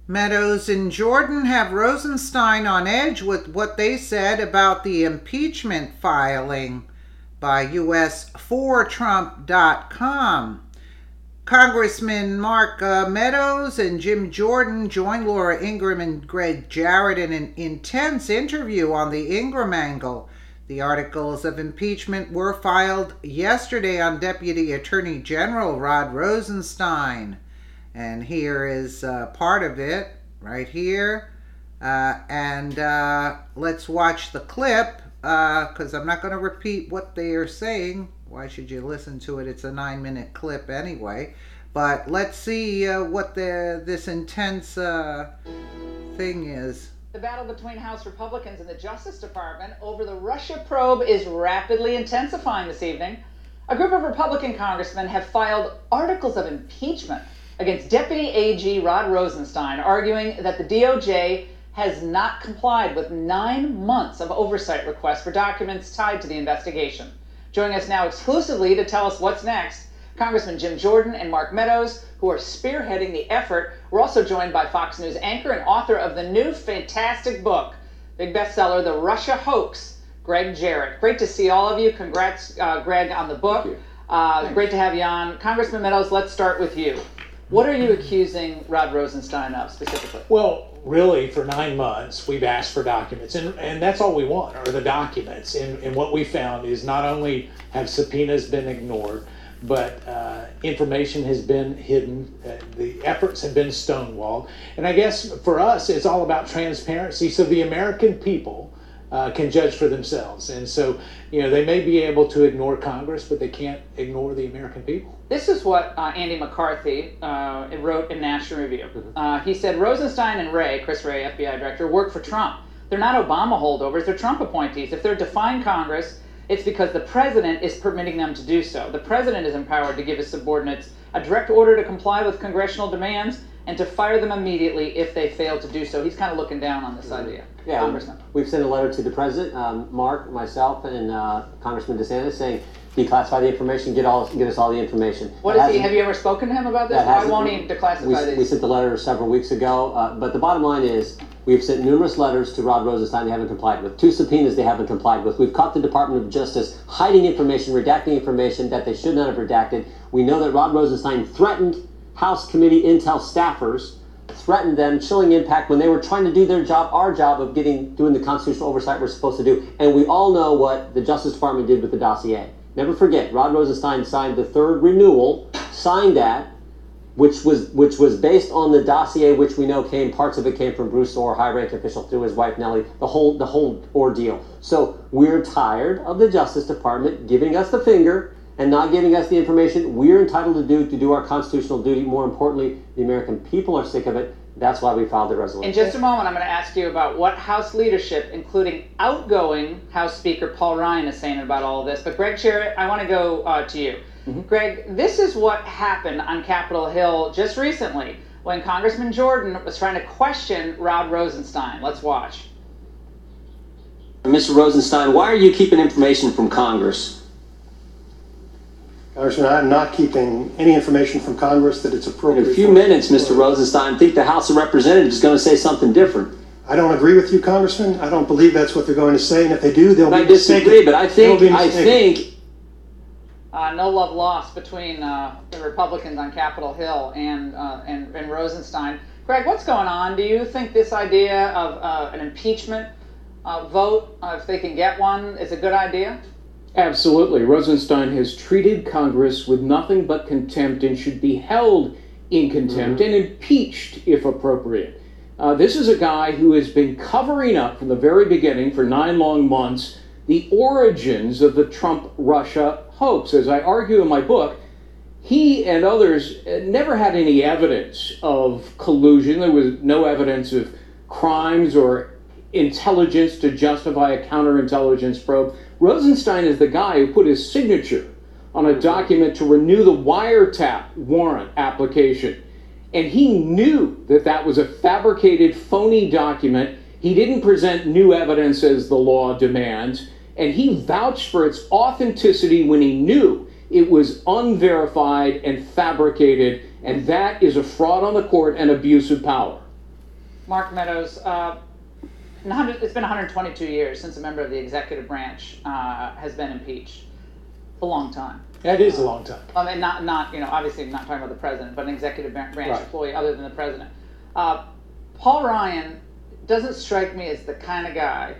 Meadows and Jordan have Rosenstien on edge with what they said about the impeachment filing by US4Trump.com. Congressman Mark Meadows and Jim Jordan joined Laura Ingraham and Greg Jarrett in an intense interview on the Ingraham angle. The articles of impeachment were filed yesterday on Deputy Attorney General Rod Rosenstien. And here is part of it right here. Let's watch the clip because I'm not going to repeat what they are saying. Why should you listen to it? It's a 9-minute clip anyway. But let's see what this intense thing is. The battle between House Republicans and the Justice Department over the Russia probe is rapidly intensifying this evening. A group of Republican congressmen have filed articles of impeachment against Deputy AG Rod Rosenstien, arguing that the DOJ has not complied with 9 months of oversight requests for documents tied to the investigation. Joining us now exclusively to tell us what's next, Congressman Jim Jordan and Mark Meadows, who are spearheading the effort. We're also joined by Fox News anchor and author of the new fantastic book, big bestseller, The Russia Hoax, Greg Jarrett. Great to see all of you. Congrats, Greg, on the book. Great to have you on. Congressman Meadows, let's start with you. What are you accusing Rod Rosenstien of specifically? Well, really, for 9 months, we've asked for documents, and that's all we want are the documents. And what we found is not only have subpoenas been ignored, but information has been hidden. The efforts have been stonewalled. And I guess for us, it's all about transparency so the American people can judge for themselves. And so, they may be able to ignore Congress, but they can't ignore the American people. This is what Andy McCarthy wrote in National Review. He said, Rosenstien and Chris Wray, FBI director, work for Trump. They're not Obama holdovers, they're Trump appointees. If they're defying Congress, it's because the president is permitting them to do so. The president is empowered to give his subordinates a direct order to comply with congressional demands and to fire them immediately if they fail to do so. He's kind of looking down on this idea. Yeah, Congressman. We've sent a letter to the president, Mark, myself, and Congressman DeSantis saying, declassify the information, get us all the information. Have you ever spoken to him about this? Why won't he declassify these? We sent the letter several weeks ago, but the bottom line is we've sent numerous letters to Rod Rosenstien they haven't complied with. 2 subpoenas they haven't complied with. We've caught the Department of Justice hiding information, redacting information that they should not have redacted. We know that Rod Rosenstien threatened House Committee Intel staffers, threatened them, chilling impact when they were trying to do their job, our job of doing the constitutional oversight we're supposed to do. And we all know what the Justice Department did with the dossier. Never forget, Rod Rosenstien signed the 3rd renewal, signed that, which was based on the dossier, which we know parts of it came from Bruce Orr, high-ranking official, through his wife Nellie, the whole ordeal. So we're tired of the Justice Department giving us the finger and not giving us the information we're entitled to do our constitutional duty. More importantly, the American people are sick of it. That's why we filed the resolution. In just a moment, I'm going to ask you about what House leadership, including outgoing House Speaker Paul Ryan, is saying about all of this. But Greg Jarrett, I want to go to you. Mm-hmm. Greg, this is what happened on Capitol Hill just recently when Congressman Jordan was trying to question Rod Rosenstien. Let's watch. Mr. Rosenstien, why are you keeping information from Congress? Congressman, I'm not keeping any information from Congress that it's appropriate. In a few minutes, Mr. Rosenstien, I think the House of Representatives is going to say something different. I don't agree with you, Congressman. I don't believe that's what they're going to say, and if they do, they'll be mistaken. I disagree, but I think no love lost between the Republicans on Capitol Hill and Rosenstien. Greg, what's going on? Do you think this idea of an impeachment vote, if they can get one, is a good idea? Absolutely. Rosenstien has treated Congress with nothing but contempt and should be held in contempt and impeached if appropriate. This is a guy who has been covering up from the very beginning for 9 long months the origins of the Trump-Russia hoax. As I argue in my book, he and others never had any evidence of collusion. There was no evidence of crimes or intelligence to justify a counterintelligence probe. Rosenstien is the guy who put his signature on a document to renew the wiretap warrant application. And he knew that that was a fabricated, phony document. He didn't present new evidence as the law demands. And he vouched for its authenticity when he knew it was unverified and fabricated. And that is a fraud on the court and abuse of power. Mark Meadows, it's been 122 years since a member of the executive branch has been impeached. A long time. That is a long time. I mean, not obviously I'm not talking about the president, but an executive branch employee other than the president. Paul Ryan doesn't strike me as the kind of guy,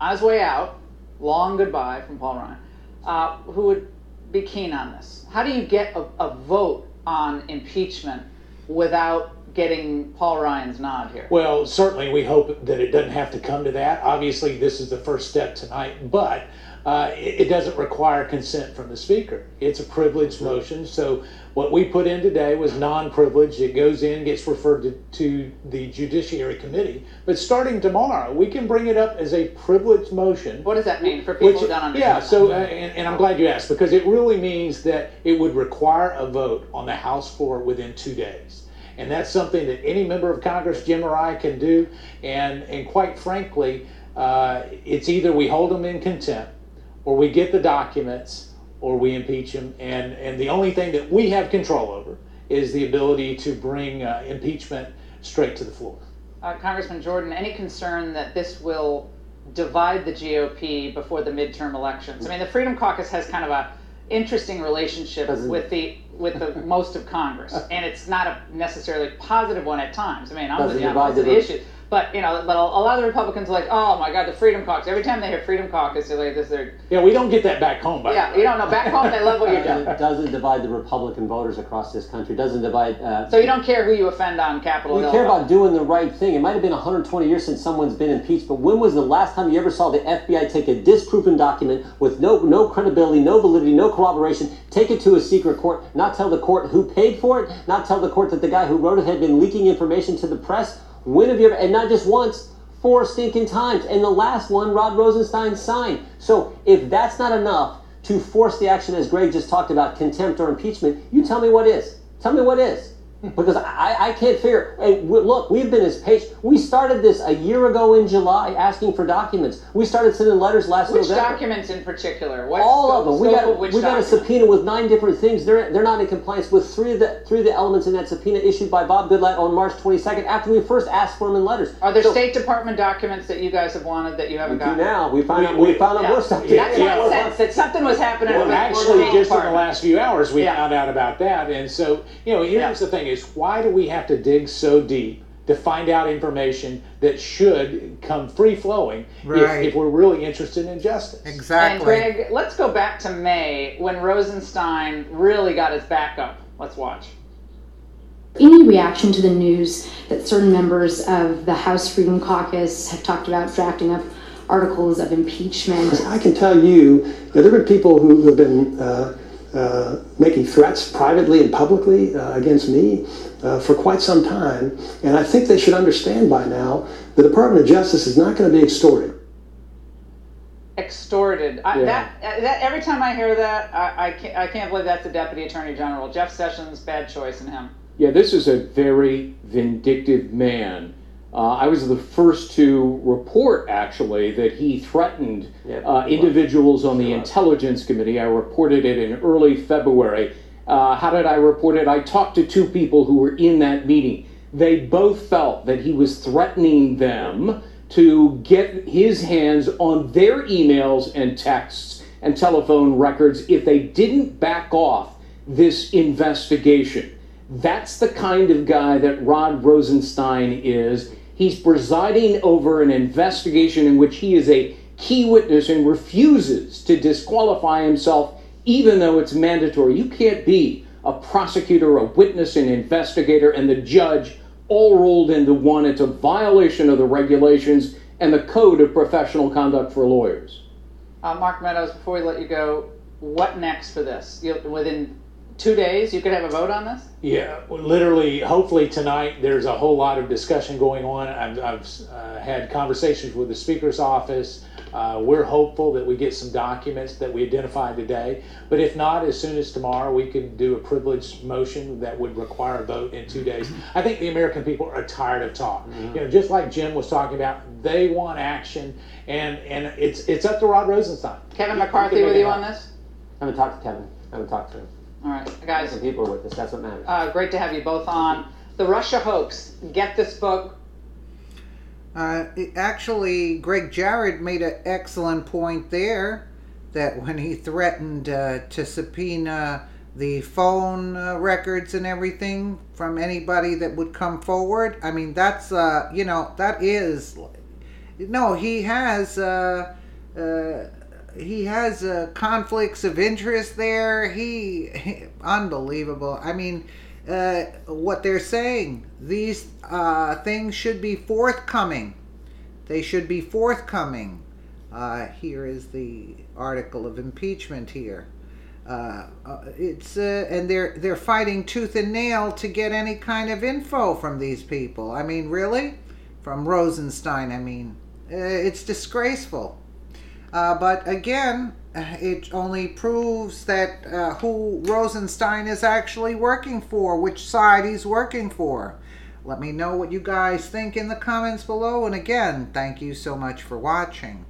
on his way out, long goodbye from Paul Ryan, who would be keen on this. How do you get a vote on impeachment without getting Paul Ryan's nod here? Well, certainly we hope that it doesn't have to come to that. Obviously, this is the first step tonight, but it doesn't require consent from the Speaker. It's a privileged motion, so what we put in today was non-privileged. It goes in, gets referred to the Judiciary Committee, but starting tomorrow, we can bring it up as a privileged motion. What does that mean for people who don't understand? Yeah, so, and I'm glad you asked, because it really means that it would require a vote on the House floor within 2 days. And that's something that any member of Congress, Jim or I, can do. And quite frankly, it's either we hold them in contempt, or we get the documents, or we impeach them. And the only thing that we have control over is the ability to bring impeachment straight to the floor. Congressman Jordan, any concern that this will divide the GOP before the midterm elections? I mean, the Freedom Caucus has kind of a interesting relationship with the most of Congress, and it's not a necessarily positive one at times. I mean, I'm with you on the issues, but but a lot of the Republicans are like, oh my God, the Freedom Caucus. Every time they hear Freedom Caucus, they're like this. Yeah, we don't get that back home. By the way. You don't know. Back home, they love what you're doing. It doesn't divide the Republican voters across this country. It doesn't divide. So you don't care who you offend on Capitol Hill? We care about doing the right thing. It might have been 120 years since someone's been impeached, but when was the last time you ever saw the FBI take a disproven document with no credibility, no validity, no corroboration, take it to a secret court, not tell the court who paid for it, not tell the court that the guy who wrote it had been leaking information to the press? When have you ever, and not just once, 4 stinking times, and the last one Rod Rosenstein signed. So if that's not enough to force the action, as Greg just talked about, contempt or impeachment, you tell me what is. Tell me what is. Because I can't figure. Hey, look, we've been as patient. We started this a year ago in July, asking for documents. We started sending letters last November. Which documents in particular? All of them. We got a subpoena with 9 different things. They're not in compliance with three of the elements in that subpoena issued by Bob Goodlatte on March 22nd. After we first asked for them in letters. Are there State Department documents that you guys have wanted that you haven't gotten? Now we found out more stuff. That's my sense that something was happening. Well, actually, just in the last few hours, we found out about that, and so here's the thing: is why do we have to dig so deep to find out information that should come free-flowing if we're really interested in justice? Exactly. And Greg, let's go back to May when Rosenstein really got his back up. Let's watch. Any reaction to the news that certain members of the House Freedom Caucus have talked about drafting up articles of impeachment? I can tell you that there have been people who have been making threats privately and publicly against me for quite some time, and I think they should understand by now the Department of Justice is not going to be extorted. Extorted. That every time I hear that, I can't believe that's the Deputy Attorney General. Jeff Sessions, bad choice in him. Yeah, this is a very vindictive man. I was the first to report, actually, that he threatened individuals on the Intelligence Committee. I reported it in early February. How did I report it? I talked to 2 people who were in that meeting. They both felt that he was threatening them to get his hands on their emails and texts and telephone records if they didn't back off this investigation. That's the kind of guy that Rod Rosenstein is. He's presiding over an investigation in which he is a key witness and refuses to disqualify himself even though it's mandatory. You can't be a prosecutor, a witness, an investigator, and the judge all rolled into one. It's a violation of the regulations and the code of professional conduct for lawyers. Mark Meadows, before we let you go, what next for this? Within 2 days, you could have a vote on this? Yeah, literally, hopefully tonight there's a whole lot of discussion going on. I've had conversations with the Speaker's office. We're hopeful that we get some documents that we identified today. But if not, as soon as tomorrow, we could do a privileged motion that would require a vote in 2 days. I think the American people are tired of talk. Just like Jim was talking about, they want action, and it's up to Rod Rosenstein. Kevin McCarthy with you on this? I haven't talked to Kevin. I haven't talked to him. All right, guys. Some people are with us. That's what matters. Great to have you both on. The Russia Hoax. Get this book. Actually, Greg Jarrett made an excellent point there, that when he threatened to subpoena the phone records and everything from anybody that would come forward. I mean, that's that is no. He has conflicts of interest there. Unbelievable. I mean, what they're saying, these things should be forthcoming. They should be forthcoming. Here is the article of impeachment here. It's and they're fighting tooth and nail to get any kind of info from these people. I mean, really, from Rosenstien. I mean, it's disgraceful. But again, it only proves that who Rosenstien is actually working for, which side he's working for. Let me know what you guys think in the comments below. And again, thank you so much for watching.